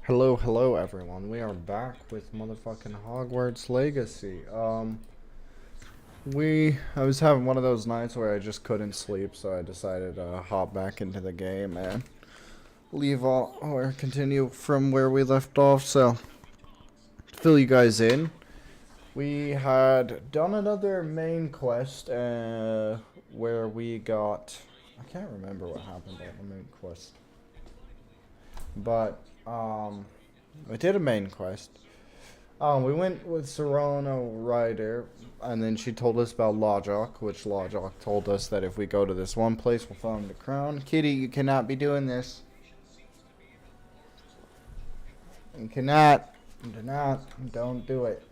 Hello everyone. We are back with motherfucking Hogwarts Legacy. I was having one of those nights where I just couldn't sleep, so I decided to hop back into the game and leave all or continue from where we left off. So, to fill you guys in, we had done another main quest where we got I can't remember what happened on the main quest. But we did a main quest. We went with Serrano Ryder, and then she told us about Lodgok, which Lodgok told us that if we go to this one place, we'll find the crown. Kitty, you cannot be doing this. You cannot. Do not. Don't do it.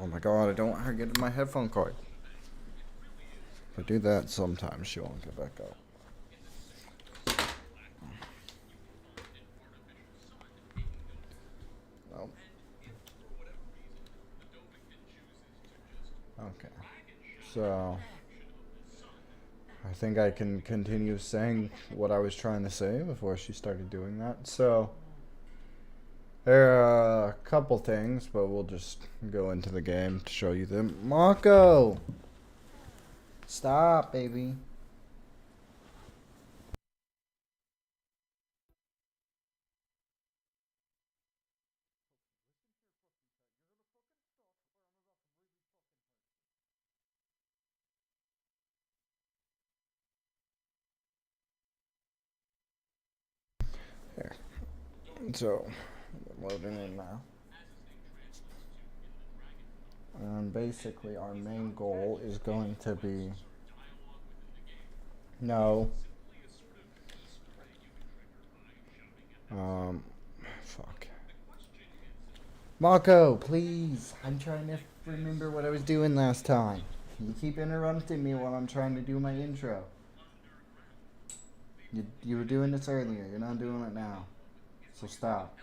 Oh my god, I don't want her getting my headphone cord. If I do that, sometimes she won't get back up. Oh. Okay. So, I think I can continue saying what I was trying to say before she started doing that. So, there are a couple things, but we'll just go into the game to show you them. Marco! Stop, baby. Here. So, loading in now. And basically, our main goal is going to be. No. Fuck. Marco, please. I'm trying to remember what I was doing last time. You keep interrupting me while I'm trying to do my intro. You were doing this earlier. You're not doing it now. So stop.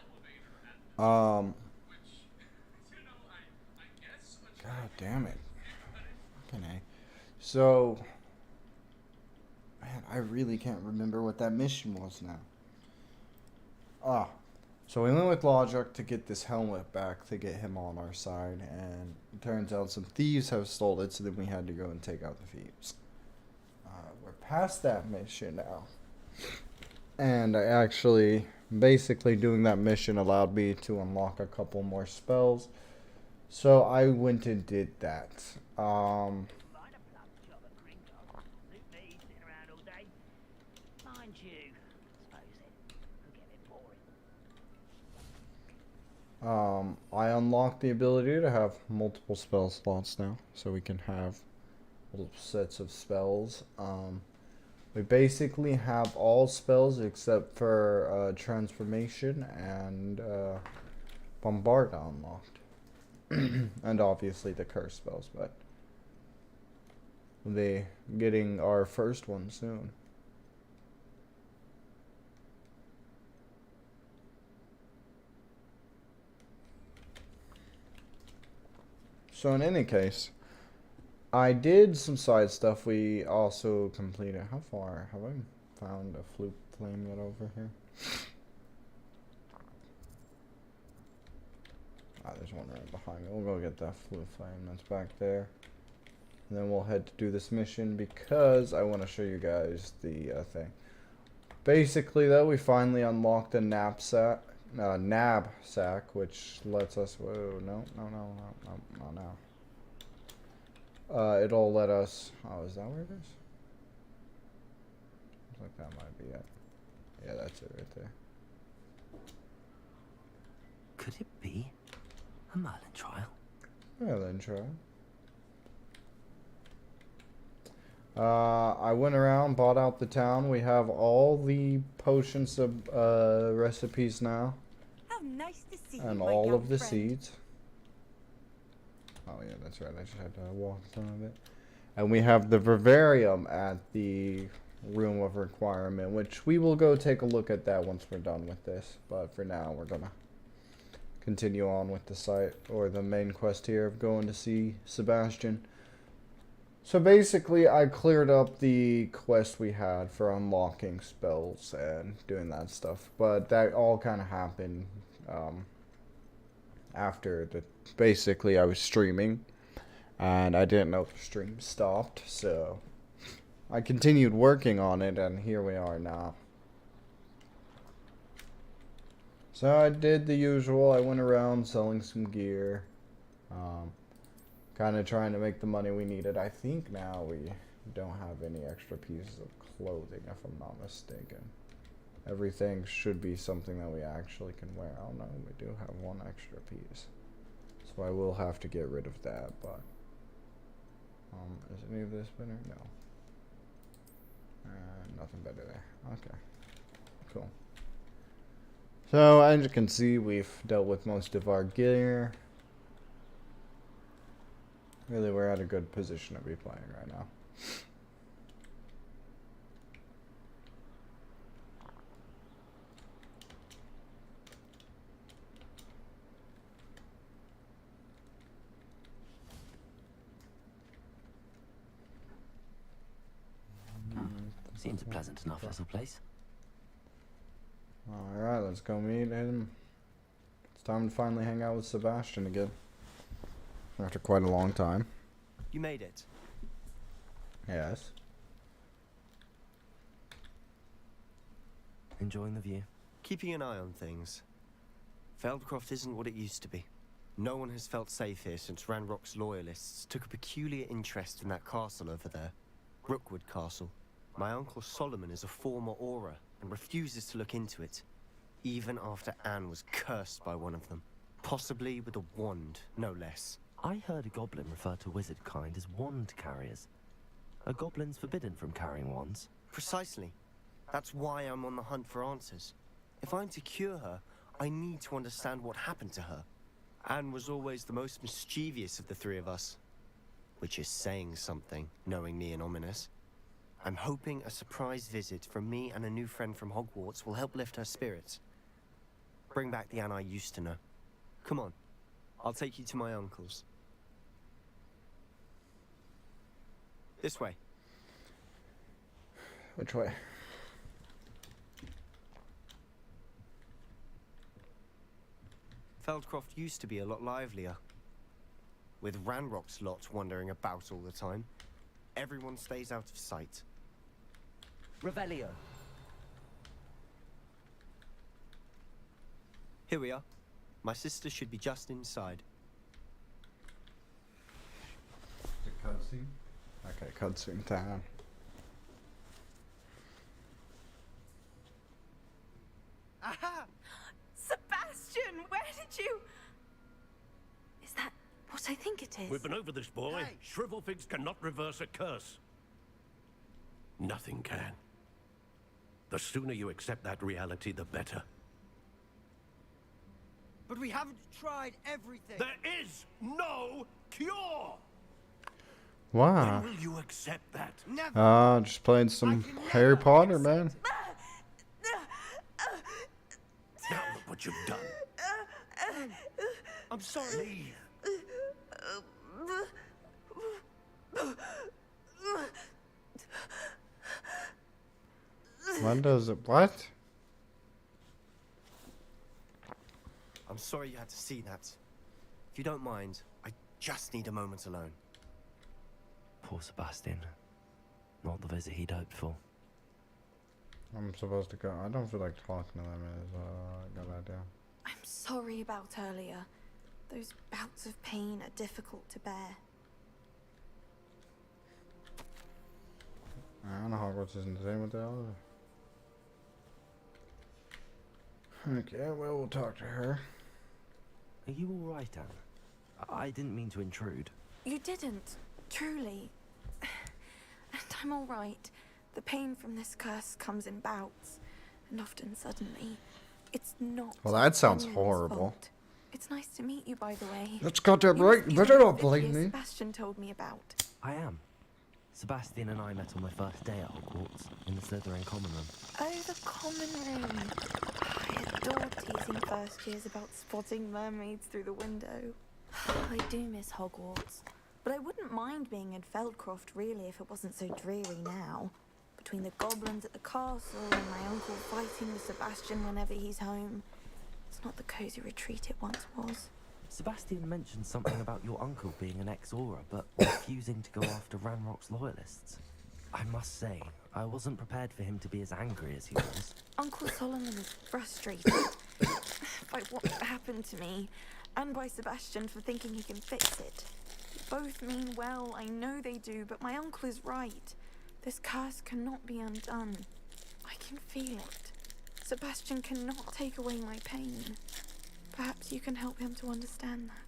Um. God damn it. Okay. So. Man, I really can't remember what that mission was now. Ah. So we went with Logic to get this helmet back to get him on our side, and it turns out some thieves have stole it, so then we had to go and take out the thieves. We're past that mission now. And I actually, basically doing that mission allowed me to unlock a couple more spells. So I went and did that. I unlocked the ability to have multiple spell slots now, so we can have multiple sets of spells. We basically have all spells except for transformation and bombard unlocked, and obviously the curse spells. But we'll be getting our first one soon. So in any case, I did some side stuff. We also completed. How far have I found a flute flame yet over here? Ah, there's one right behind me. We'll go get that flute flame that's back there. And then we'll head to do this mission because I want to show you guys the thing. Basically, though, we finally unlocked a knapsack, which lets us. Whoa, no, not now. It'll let us. Oh, is that where it is? Looks like that might be it. Yeah, that's it right there. Could it be a Merlin trial? Merlin trial. I went around, bought out the town. We have all the potions of recipes now. How nice to see and you, all of the friend. seeds. Oh yeah, that's right. I just had to walk some of it. And we have the vivarium at the room of requirement, which we will go take a look at that once we're done with this. But for now, we're gonna continue on with the site or the main quest here of going to see Sebastian. So basically, I cleared up the quest we had for unlocking spells and doing that stuff. But that all kind of happened after the. Basically, I was streaming, and I didn't know if the stream stopped, so I continued working on it, and here we are now. So I did the usual. I went around selling some gear. Kind of trying to make the money we needed. I think now we don't have any extra pieces of clothing, if I'm not mistaken. Everything should be something that we actually can wear. Oh no, we do have one extra piece. So I will have to get rid of that, but... is any of this better? No. Nothing better there. Okay. Cool. So, as you can see, we've dealt with most of our gear. Really, we're at a good position to be playing right now. Seems a pleasant enough little place. Alright, let's go meet him. It's time to finally hang out with Sebastian again. After quite a long time. You made it. Yes. Enjoying the view? Keeping an eye on things. Feldcroft isn't what it used to be. No one has felt safe here since Ranrock's loyalists took a peculiar interest in that castle over there. Rookwood Castle. My uncle Solomon is a former Auror and refuses to look into it, even after Anne was cursed by one of them. Possibly with a wand, no less. I heard a goblin refer to wizard kind as wand carriers. Are goblins forbidden from carrying wands? Precisely. That's why I'm on the hunt for answers. If I'm to cure her, I need to understand what happened to her. Anne was always the most mischievous of the three of us. Which is saying something, knowing me and Ominous. I'm hoping a surprise visit from me and a new friend from Hogwarts will help lift her spirits. Bring back the Anne I used to know. Come on, I'll take you to my uncle's. This way. Which way? Feldcroft used to be a lot livelier. With Ranrock's lot wandering about all the time, everyone stays out of sight. Revelio. Here we are. My sister should be just inside. The cutscene? Okay, cutscene time. Aha! Sebastian, where did you... Is that what I think it is? We've been over this, boy. Hey. Shrivelfigs cannot reverse a curse. Nothing can. The sooner you accept that reality, the better. But we haven't tried everything. There is no cure! Wow. When will you accept that? Never. Just playing some I can Harry never Potter, man. Now look what you've done. I'm sorry. Leave. When does it... What? I'm sorry you had to see that. If you don't mind, I just need a moment alone. Poor Sebastian. Not the visit he'd hoped for. I'm supposed to go. I don't feel like talking to them is a good idea. I'm sorry about earlier. Those bouts of pain are difficult to bear. I don't know, Hogwarts isn't the same with the other. Okay, well, we'll talk to her. Are you alright, Anne? I didn't mean to intrude. You didn't, truly. And I'm all right. The pain from this curse comes in bouts, and often suddenly. It's not. Well, that sounds anyone's horrible. fault. It's nice to meet you, by the way. Let's got that You right. must be You better the not believe Vicky me. Sebastian told me about. I am. Sebastian and I met on my first day at Hogwarts, in the Slytherin common room. Oh, the common room. I adored teasing first years about spotting mermaids through the window. I do miss Hogwarts, but But I wouldn't mind being in Feldcroft, really, if it wasn't so dreary now. Between the goblins at the castle and my uncle fighting with Sebastian whenever he's home. It's not the cosy retreat it once was. Sebastian mentioned something about your uncle being an ex-Aura, but refusing to go after Ranrock's loyalists. I must say, I wasn't prepared for him to be as angry as he was. Uncle Solomon is frustrated by what happened to me, and by Sebastian for thinking he can fix it. Both mean well, I know they do, but my uncle is right. This curse cannot be undone. I can feel it. Sebastian cannot take away my pain. Perhaps you can help him to understand that.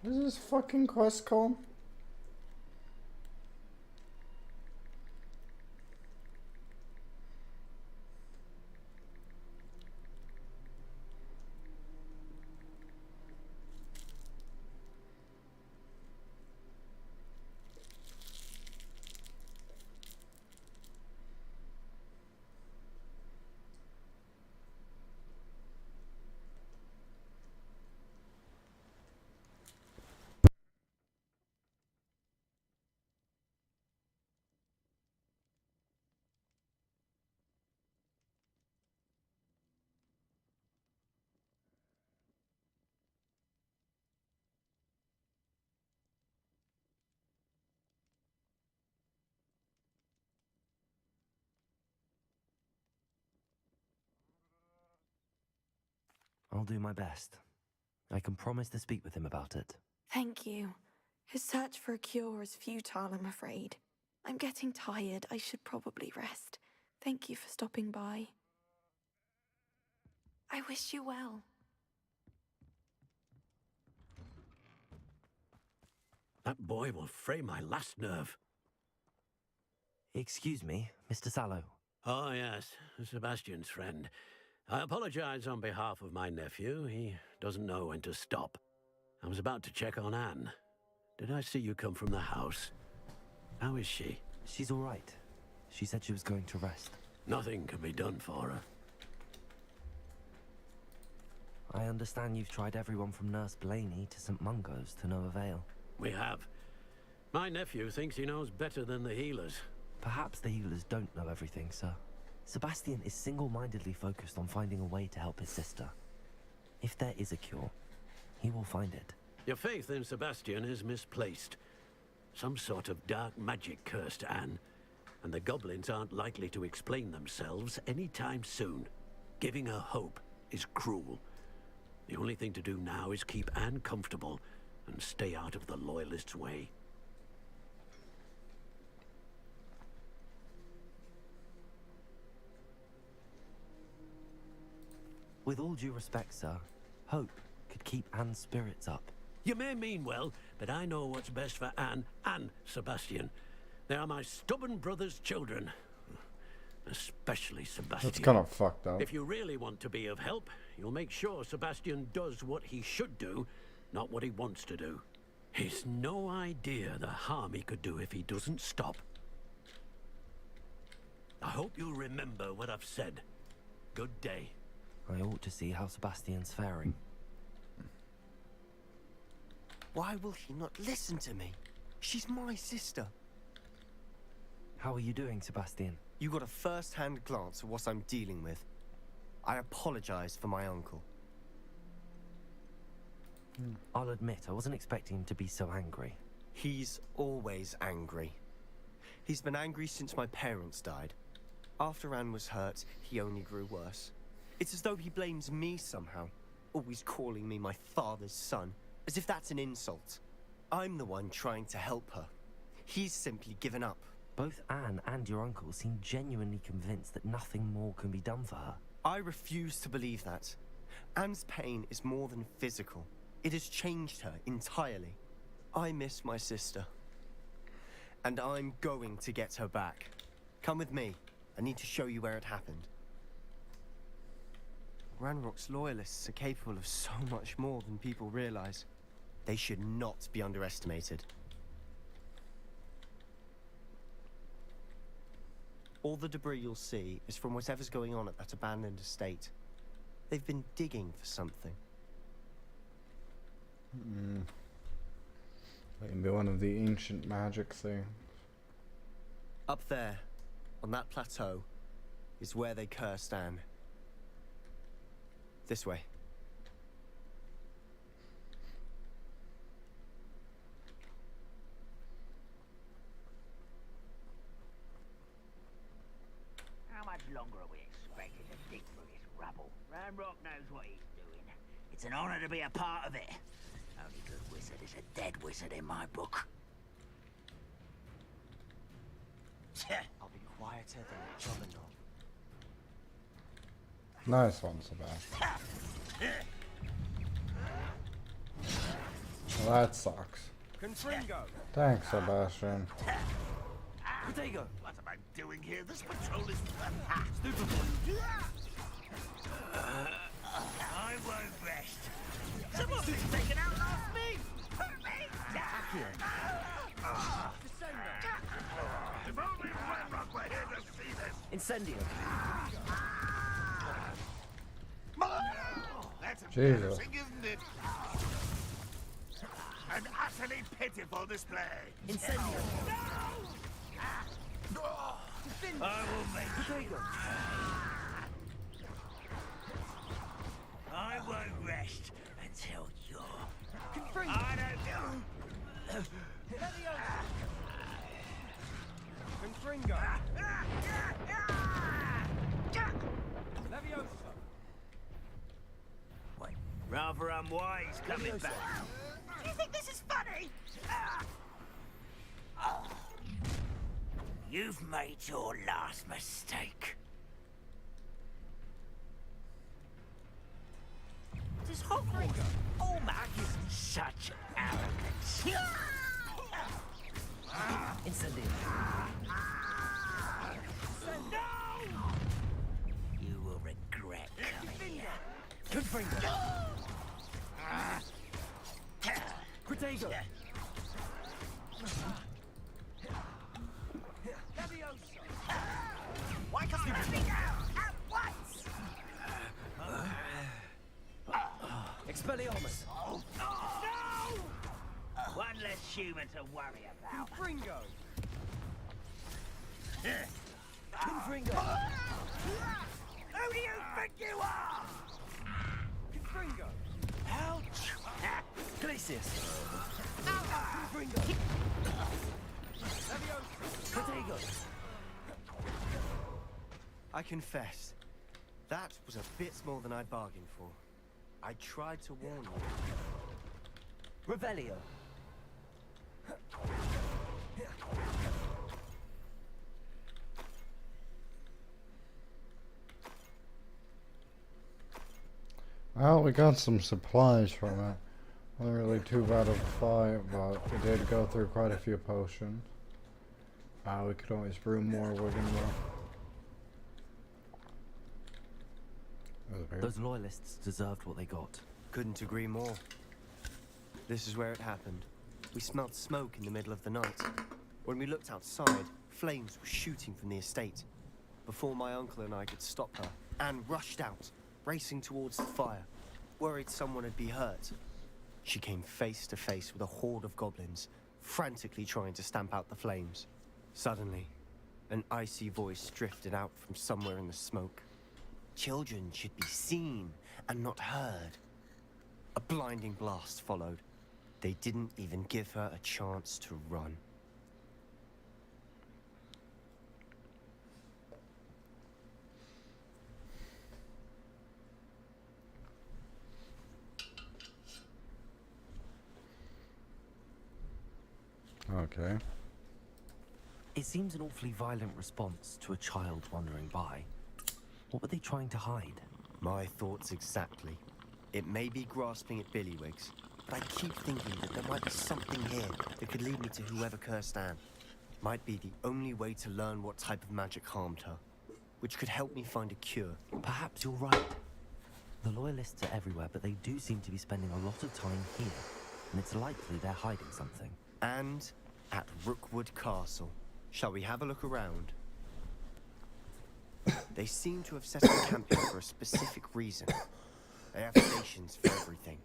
What is this fucking quest called? I'll do my best. I can promise to speak with him about it. Thank you. His search for a cure is futile, I'm afraid. I'm getting tired. I should probably rest. Thank you for stopping by. I wish you well. That boy will fray my last nerve. Excuse me, Mr. Sallow. Oh, yes, Sebastian's friend. I apologize on behalf of my nephew. He doesn't know when to stop. I was about to check on Anne. Did I see you come from the house? How is she? She's all right. She said she was going to rest. Nothing can be done for her. I understand you've tried everyone from Nurse Blaney to St. Mungo's to no avail. We have. My nephew thinks he knows better than the healers. Perhaps the healers don't know everything, sir. Sebastian is single-mindedly focused on finding a way to help his sister. If there is a cure, he will find it. Your faith in Sebastian is misplaced. Some sort of dark magic cursed Anne, and the goblins aren't likely to explain themselves anytime soon. Giving her hope is cruel. The only thing to do now is keep Anne comfortable and stay out of the Loyalists' way. With all due respect, sir, hope could keep Anne's spirits up. You may mean well, but I know what's best for Anne and Sebastian. They are my stubborn brother's children. Especially Sebastian. That's kind of fucked up. If you really want to be of help, you'll make sure Sebastian does what he should do, not what he wants to do. He's no idea the harm he could do if he doesn't stop. I hope you'll remember what I've said. Good day. I ought to see how Sebastian's faring. Why will he not listen to me? She's my sister. How are you doing, Sebastian? You got a first-hand glance at what I'm dealing with. I apologize for my uncle. I'll admit, I wasn't expecting him to be so angry. He's always angry. He's been angry since my parents died. After Anne was hurt, he only grew worse. It's as though he blames me somehow, always calling me my father's son, as if that's an insult. I'm the one trying to help her. He's simply given up. Both Anne and your uncle seem genuinely convinced that nothing more can be done for her. I refuse to believe that. Anne's pain is more than physical. It has changed her entirely. I miss my sister. And I'm going to get her back. Come with me. I need to show you where it happened. Ranrock's loyalists are capable of so much more than people realize. They should not be underestimated. All the debris you'll see is from whatever's going on at that abandoned estate. They've been digging for something. That can be one of the ancient magic things. Up there, on that plateau, is where they cursed Anne. This way. How much longer are we expected to dig through this rubble? Ranrock knows what he's doing. It's an honor to be a part of it. Only good wizard is a dead wizard in my book. I'll be quieter than a juggernaut. Nice one, Sebastian. Well, that sucks. Confringo! Thanks, Sebastian. Potato! What am I doing here? This patrol is... Stupid I won't rest. Someone's been taken out last me! Put me down! If only Ranrock were here to see this! Incendio! That's Jesus. embarrassing, isn't it? An utterly pitiful display. Incendio! I will make Potato! I won't rest until you're... Confringo! I don't know. Confringo! Leviosa! Wait, rather unwise coming back. Do you think this is funny? You've made your last mistake. Does Hogwarts all magic such arrogance? Incendio! No! You will regret coming here. Confringo! Potato! Why can't you let me down at once? Expelliarmus! No! One less human to worry about. Confringo! Confringo! Who do you think you are? Confringo! Ouch! Glacius! Confringo! Potato! I confess, that was a bit more than I bargained for. I tried to warn you. Revelio! Well, we got some supplies from it. Wasn't really too bad of a fight, but we did go through quite a few potions. We could always brew more Wigan though. Those loyalists deserved what they got. Couldn't agree more. This is where it happened. We smelled smoke in the middle of the night. When we looked outside, flames were shooting from the estate. Before my uncle and I could stop her, Anne rushed out, racing towards the fire, worried someone would be hurt. She came face to face with a horde of goblins, frantically trying to stamp out the flames. Suddenly, an icy voice drifted out from somewhere in the smoke. Children should be seen and not heard. A blinding blast followed. They didn't even give her a chance to run. Okay. It seems an awfully violent response to a child wandering by. What were they trying to hide? My thoughts exactly. It may be grasping at billywhigs, but I keep thinking that there might be something here that could lead me to whoever cursed Anne. Might be the only way to learn what type of magic harmed her, which could help me find a cure. Perhaps you're right. The loyalists are everywhere, but they do seem to be spending a lot of time here. and it's likely they're hiding something. And at Rookwood Castle. Shall we have a look around? They seem to have set up camp here for a specific reason. They have stations for everything.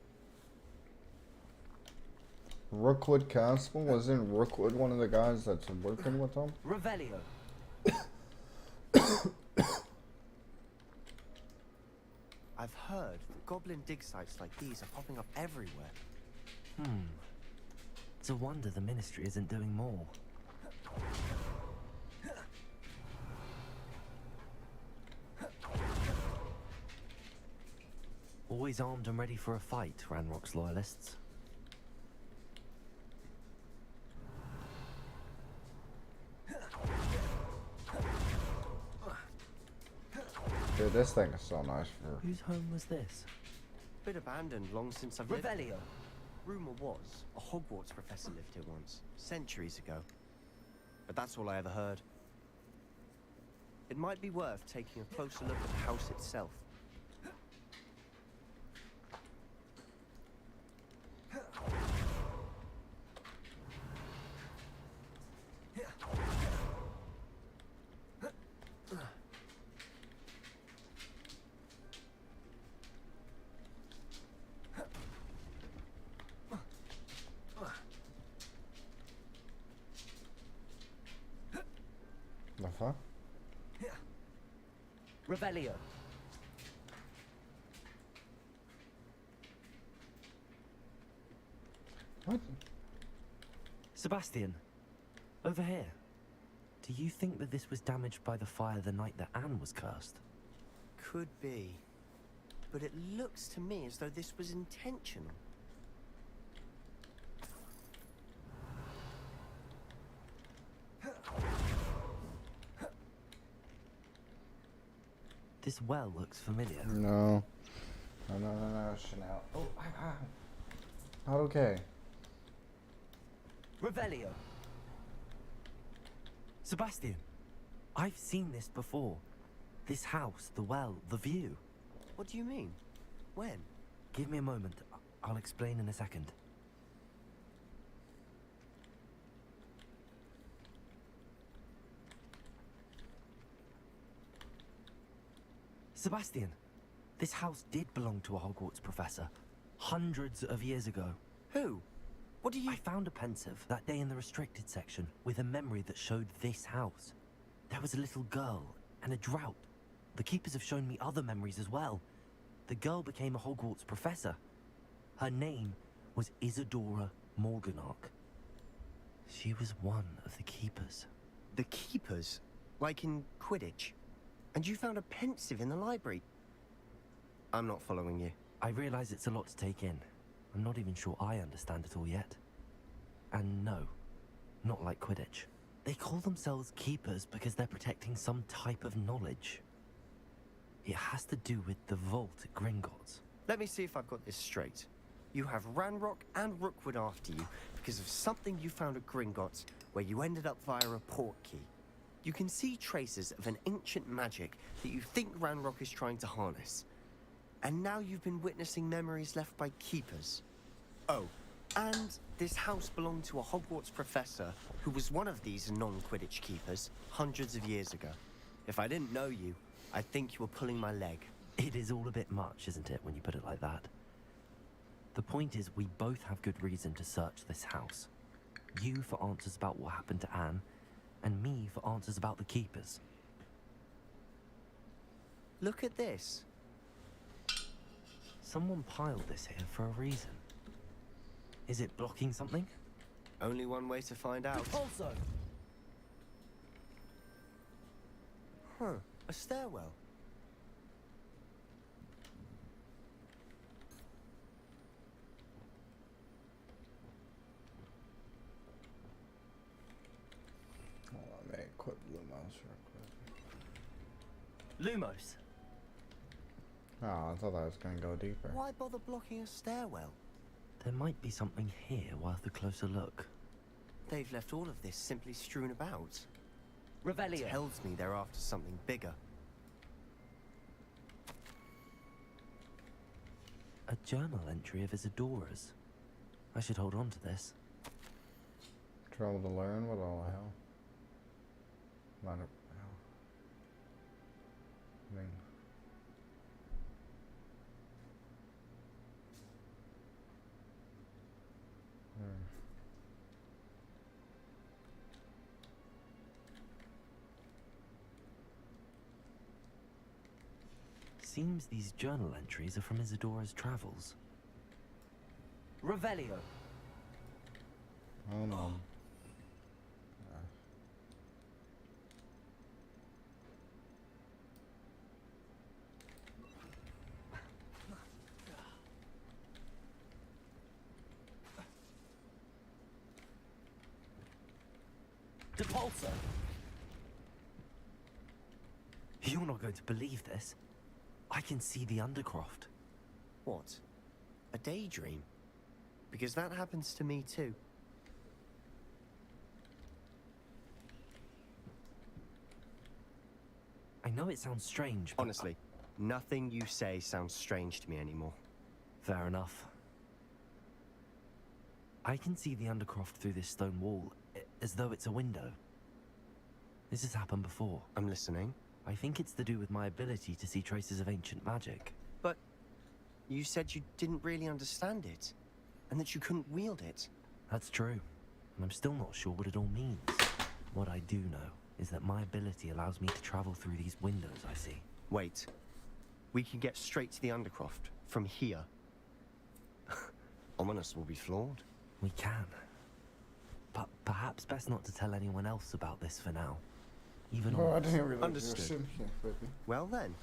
Rookwood Castle? Wasn't Rookwood one of the guys that's working with them? Revelio. I've heard that goblin dig sites like these are popping up everywhere. It's a wonder the Ministry isn't doing more. Always armed and ready for a fight, Ranrock's loyalists. Dude, this thing is so nice for... Whose home was this? Bit abandoned long since I've lived here. Revelio. Rumor was a Hogwarts professor lived here once, centuries ago. But that's all I ever heard. It might be worth taking a closer look at the house itself. The fuck? Revelio. What? Sebastian, over here. Do you think that this was damaged by the fire the night that Anne was cursed? Could be. But it looks to me as though this was intentional. This well looks familiar. No. No, Chanel. Oh, ow. Not okay. Revelio. Sebastian, I've seen this before. This house, the well, the view. What do you mean? When? Give me a moment. I'll explain in a second. Sebastian, this house did belong to a Hogwarts professor. Hundreds of years ago. Who? What do you... I found a pensive that day in the restricted section with a memory that showed this house. There was a little girl and a drought. The keepers have shown me other memories as well. The girl became a Hogwarts professor. Her name was Isadora Morganach. She was one of the keepers. The keepers? Like in Quidditch? And you found a pensive in the library? I'm not following you. I realize it's a lot to take in. I'm not even sure I understand it all yet. And no, not like Quidditch. They call themselves keepers because they're protecting some type of knowledge. It has to do with the vault at Gringotts. Let me see if I've got this straight. You have Ranrock and Rookwood after you because of something you found at Gringotts where you ended up via a portkey. You can see traces of an ancient magic that you think Ranrock is trying to harness. And now you've been witnessing memories left by keepers. Oh, and this house belonged to a Hogwarts professor who was one of these non-Quidditch keepers hundreds of years ago. If I didn't know you, I'd think you were pulling my leg. It is all a bit much, isn't it, when you put it like that? The point is, we both have good reason to search this house. You for answers about what happened to Anne, and me for answers about the keepers. Look at this. Someone piled this here for a reason. Is it blocking something? Only one way to find out. Also! Huh, a stairwell. Hold on, man. Quit Blue Mouse real quick. Lumos. Oh, I thought I was gonna go deeper. Why bother blocking a stairwell? There might be something here worth a closer look. They've left all of this simply strewn about. Revelio. Tells me they're after something bigger. A journal entry of Isadora's. I should hold on to this. Trouble to learn? What all the hell? Not a... hell. I mean... Seems these journal entries are from Isadora's travels. Revelio. Hold on. Depulso. You're not going to believe this. I can see the Undercroft. What? A daydream? Because that happens to me too. I know it sounds strange, but Honestly, nothing you say sounds strange to me anymore. fair enough. I can see the Undercroft through this stone wall, as though it's a window. This has happened before. I'm listening. I think it's to do with my ability to see traces of ancient magic. But you said you didn't really understand it, and that you couldn't wield it. That's true, and I'm still not sure what it all means. What I do know is that my ability allows me to travel through these windows I see. Wait. We can get straight to the Undercroft from here. Ominous will be flawed. We can. But perhaps best not to tell anyone else about this for now. Even Oh, I Ominous. didn't really Understood. here, baby. Well then,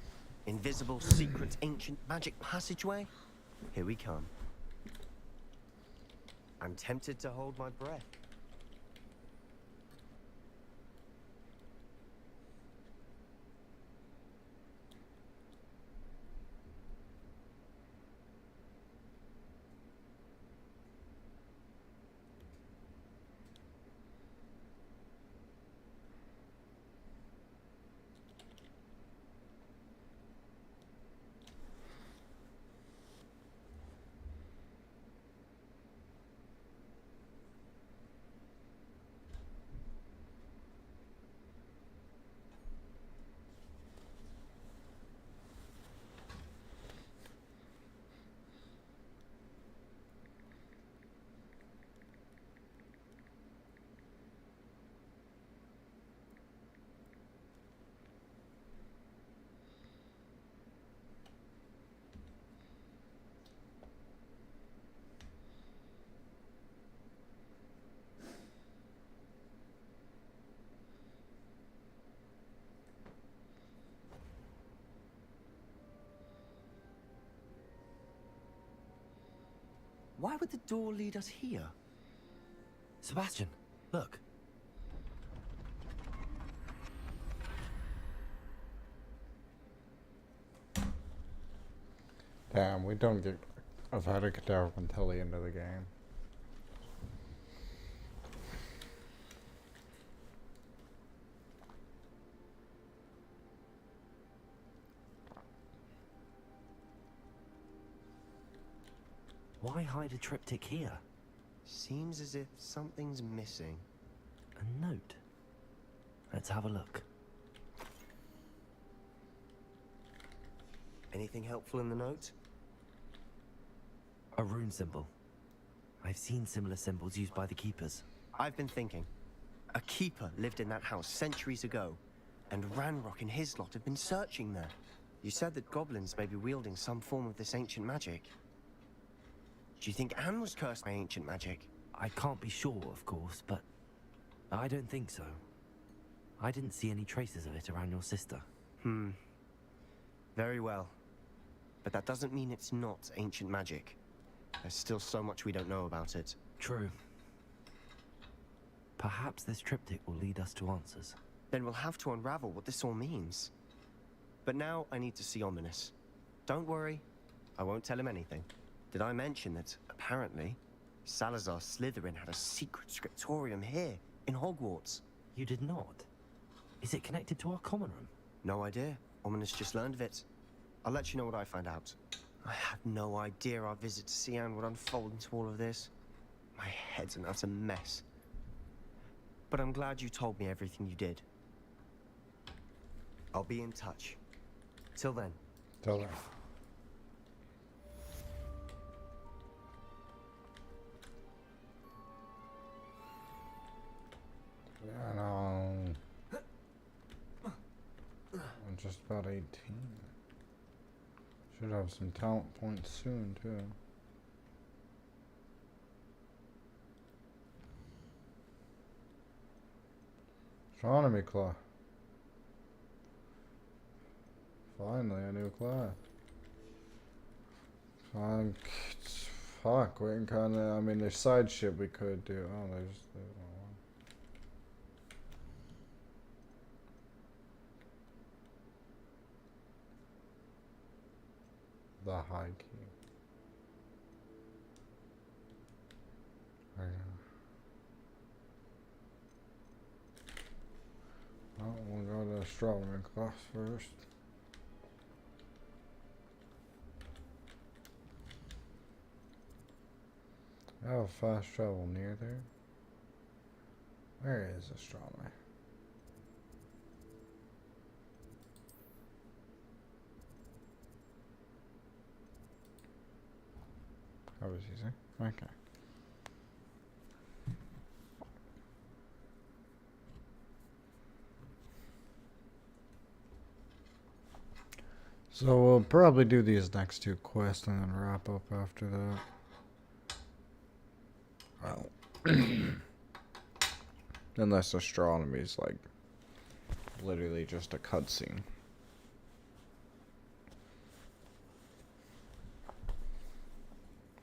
invisible, secret, ancient magic passageway? Here we come. I'm tempted to hold my breath. Why would the door lead us here? Sebastian, look. Damn, we don't get a Vatican until the end of the game. Why hide a triptych here? Seems as if something's missing. A note. Let's have a look. Anything helpful in the note? A rune symbol. I've seen similar symbols used by the keepers. I've been thinking. A keeper lived in that house centuries ago, and Ranrock and his lot have been searching there. You said that goblins may be wielding some form of this ancient magic. Do you think Anne was cursed by ancient magic? I can't be sure, of course, but I don't think so. I didn't see any traces of it around your sister. Very well. But that doesn't mean it's not ancient magic. There's still so much we don't know about it. True. Perhaps this triptych will lead us to answers. Then we'll have to unravel what this all means. But now I need to see Ominous. Don't worry, I won't tell him anything. Did I mention that, apparently, Salazar Slytherin had a secret scriptorium here, in Hogwarts? You did not? Is it connected to our common room? No idea. Ominous just learned of it. I'll let you know what I find out. I had no idea our visit to Cian would unfold into all of this. My head's an utter mess. But I'm glad you told me everything you did. I'll be in touch. Till then. Tell her. Yeah, no. I'm just about 18. Should have some talent points soon, too. Astronomy class. Finally, a new class. Fuck, we can kinda, I mean, there's side shit we could do. Oh, there's one. The high key. Right now. Oh, we'll go to astronomy class first. I have fast travel near there. Where is astronomy? How was he saying? Okay. So we'll probably do these next two quests and then wrap up after that. Well, unless astronomy is like literally just a cutscene.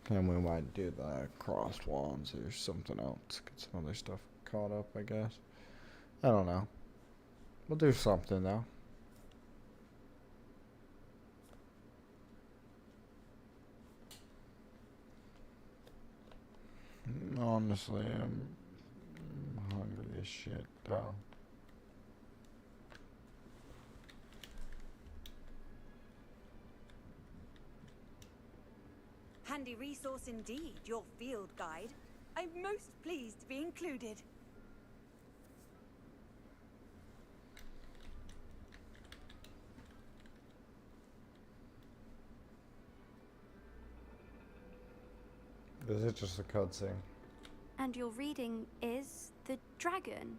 And we might do the crossed wands or something else. Get some other stuff caught up, I guess. I don't know. We'll do something though. Honestly, I'm hungry as shit, though. Handy resource indeed, your field guide. I'm most pleased to be included. Is it just a cutscene? And your reading is the dragon.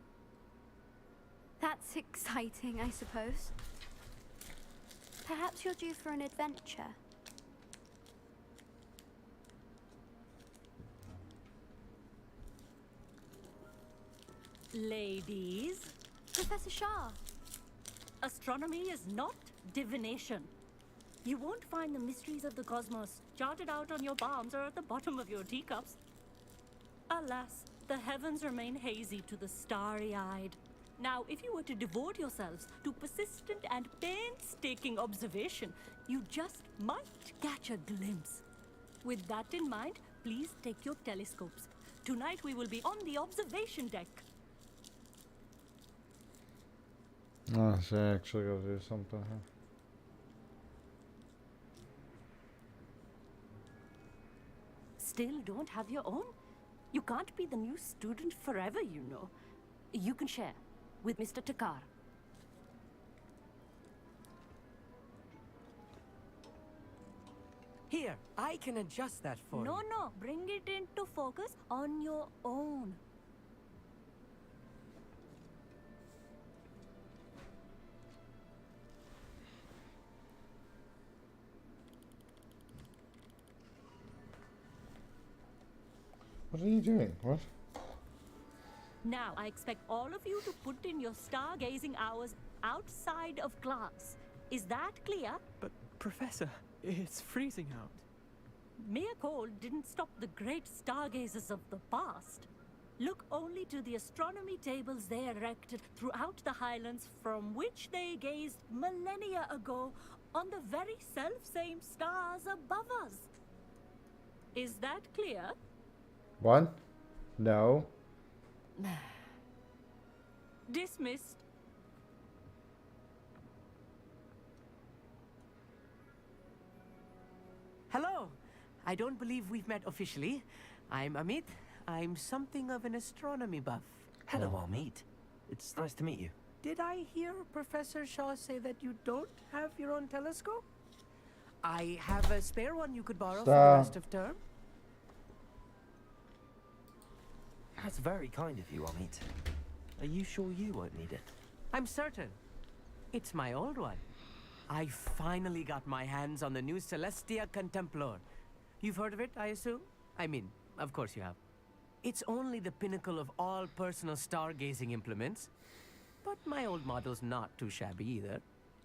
That's exciting, I suppose. Perhaps you're due for an adventure. Ladies, Professor Shah. astronomy is not divination. You won't find the mysteries of the cosmos charted out on your palms or at the bottom of your teacups. Alas, the heavens remain hazy to the starry-eyed. Now, if you were to devote yourselves to persistent and painstaking observation, you just might catch a glimpse. With that in mind, please take your telescopes. Tonight we will be on the observation deck. Oh, so I actually gotta do something, huh? Still don't have your own? You can't be the new student forever, you know. You can share with Mr. Takar. Here, I can adjust that for you. No, bring it into focus on your own. What are you doing? What? Now, I expect all of you to put in your stargazing hours outside of class. Is that clear? But, Professor, it's freezing out. Mere cold didn't stop the great stargazers of the past. Look only to the astronomy tables they erected throughout the highlands from which they gazed millennia ago on the very self-same stars above us. Is that clear? What? No. Dismissed. Hello. I don't believe we've met officially. I'm Amit, I'm something of an astronomy buff. Hello, Amit. It's nice to meet you. Did I hear Professor Shaw say that you don't have your own telescope? I have a spare one you could borrow for the rest of term. That's very kind of you, Amit. Are you sure you won't need it? I'm certain. It's my old one. I finally got my hands on the new Celestia Contemplor. You've heard of it, I assume? I mean, of course you have. It's only the pinnacle of all personal stargazing implements. But my old model's not too shabby either.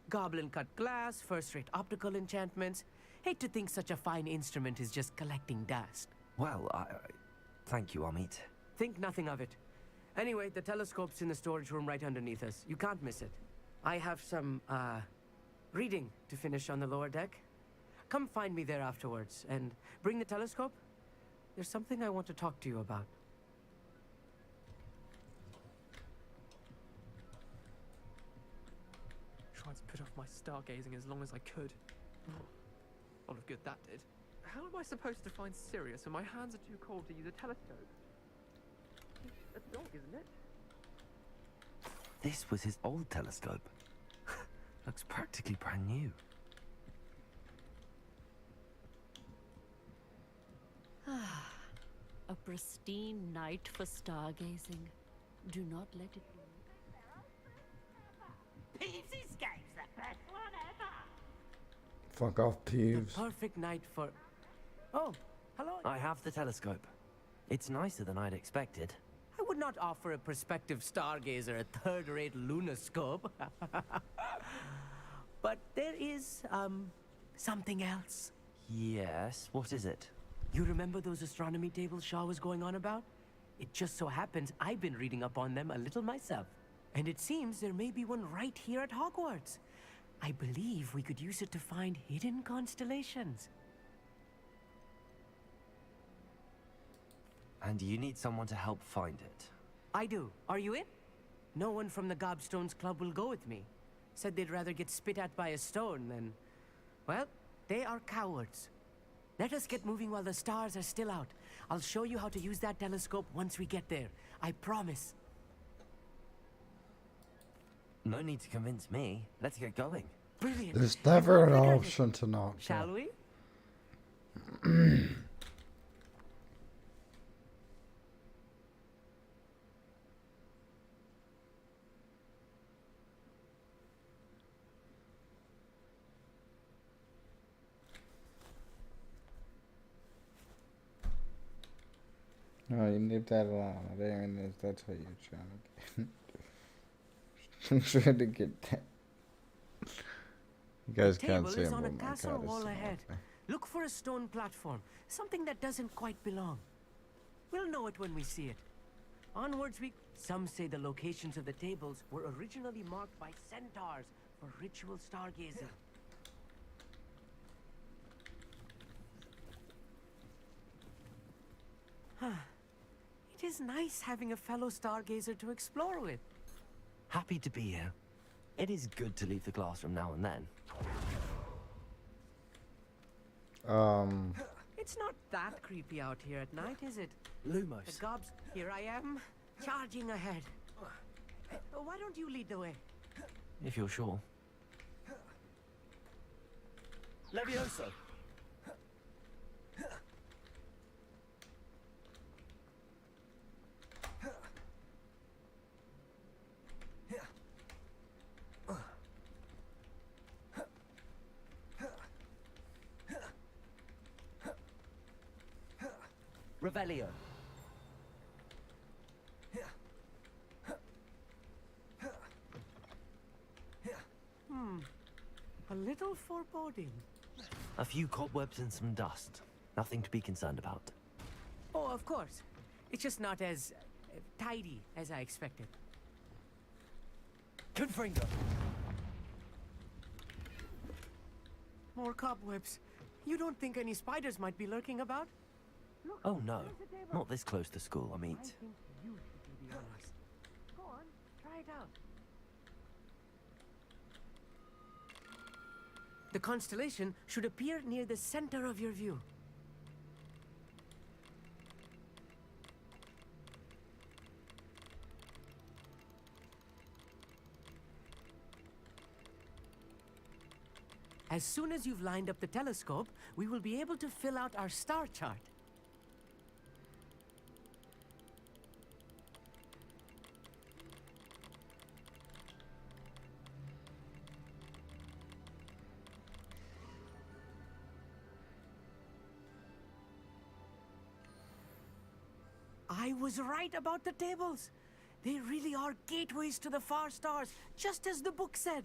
Goblin-cut glass, first-rate optical enchantments. Hate to think such a fine instrument is just collecting dust. Well, thank you, Amit. Think nothing of it. Anyway, the telescope's in the storage room right underneath us. You can't miss it. I have some, reading to finish on the lower deck. Come find me there afterwards, and bring the telescope. There's something I want to talk to you about. Tried to put off my stargazing as long as I could. A lot of good that did. How am I supposed to find Sirius when my hands are too cold to use a telescope? It's a dog, isn't it? This was his old telescope. Looks practically brand new. A pristine night for stargazing. Do not let it be. Peeves Escape's the best one ever. Fuck off, Peeves. The perfect night for... Oh, hello. I have the telescope. It's nicer than I'd expected. I would not offer a prospective stargazer a third-rate lunoscope. But there is, something else. Yes, what is it? You remember those astronomy tables Shaw was going on about? It just so happens I've been reading up on them a little myself. And it seems there may be one right here at Hogwarts. I believe we could use it to find hidden constellations. And you need someone to help find it. I do. Are you in? No one from the Gobstones Club will go with me. Said they'd rather get spit at by a stone than... Well, they are cowards. Let us get moving while the stars are still out. I'll show you how to use that telescope once we get there. I promise. No need to convince me. Let's get going. Brilliant. There's never an option to not. Shall we? No, you leave that alone. There it is. That's what you're trying to get. I'm trying to get that. You guys can't Table see is him, on a but my castle cat is wall still ahead. out there. Look for a stone platform. Something that doesn't quite belong. We'll know it when we see it. Onwards we... Some say the locations of the tables were originally marked by centaurs for ritual stargazing. It is nice having a fellow stargazer to explore with. Happy to be here. It is good to leave the classroom now and then. It's not that creepy out here at night, is it? Lumos. The gobs... Here I am, charging ahead. Why don't you lead the way? If you're sure. Levioso. Revelio. A little foreboding. A few cobwebs and some dust. Nothing to be concerned about. Oh, of course. It's just not as tidy as I expected. Confringo. More cobwebs. You don't think any spiders might be lurking about? Look, Oh no, there's a table. not this close to school, Amit. I think you should be the honest. Go on, try it out. The constellation should appear near the center of your view. As soon as you've lined up the telescope, we will be able to fill out our star chart. I was right about the tables. They really are gateways to the far stars, just as the book said.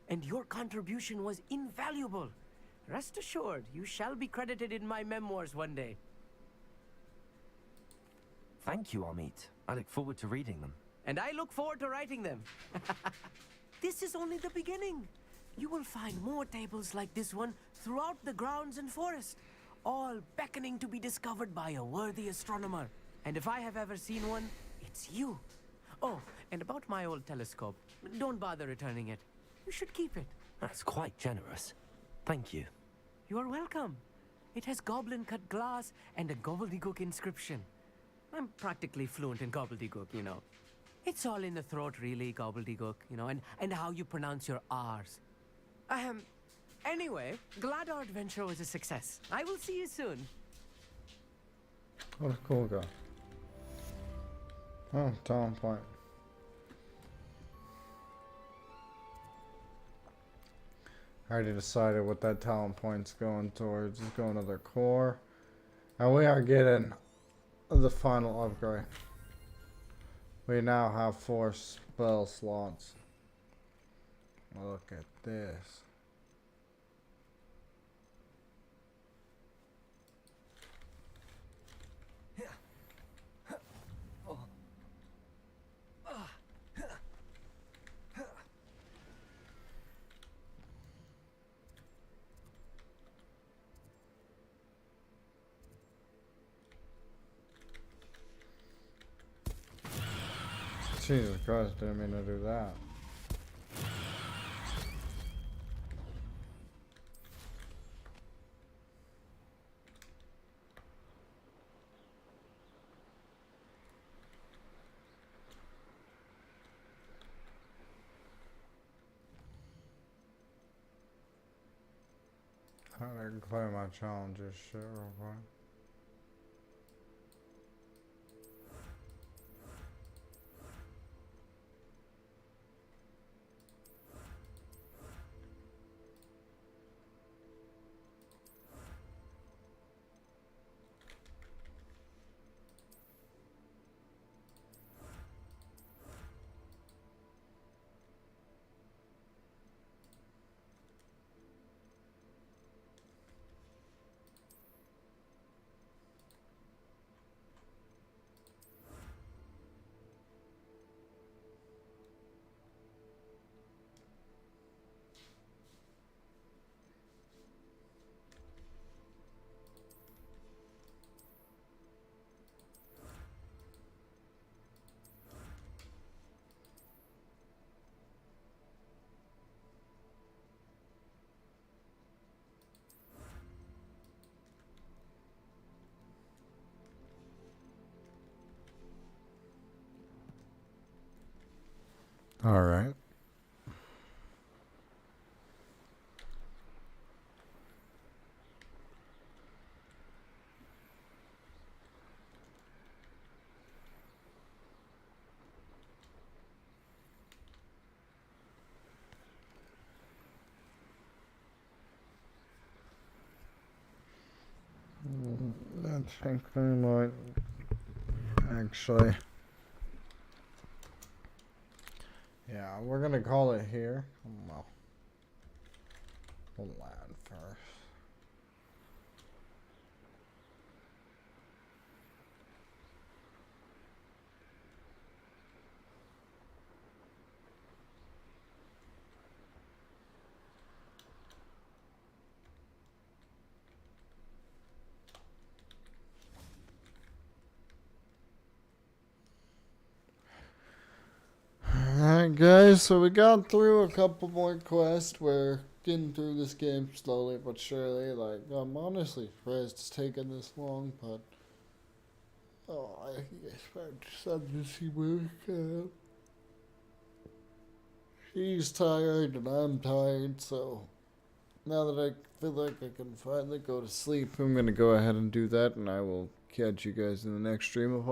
And your contribution was invaluable. Rest assured, you shall be credited in my memoirs one day. Thank you, Amit. I look forward to reading them. And I look forward to writing them. This is only the beginning. You will find more tables like this one throughout the grounds and forest, all beckoning to be discovered by a worthy astronomer. And if I have ever seen one, it's you. Oh, and about my old telescope, don't bother returning it. You should keep it. That's quite generous. Thank you. You're welcome. It has goblin-cut glass and a gobbledygook inscription. I'm practically fluent in gobbledygook, you know. It's all in the throat, really, gobbledygook, you know, and how you pronounce your R's. Anyway, glad our adventure was a success. I will see you soon. What a cool guy. Oh, Tom Point. I already decided what that talent point's going towards. It's going to their core. And we are getting the final upgrade. We now have 4 spell slots. Look at this. Jesus Christ, didn't mean to do that. I can play my challenges shit real quick. All right. I think we might actually. Yeah, we're gonna call it here. Well, we'll land first. Alright guys, so we got through a couple more quests. We're getting through this game slowly but surely. Like, I'm honestly surprised it's taken this long, but I expect something to see work. He's tired and I'm tired, so now that I feel like I can finally go to sleep, I'm gonna go ahead and do that, and I will catch you guys in the next stream of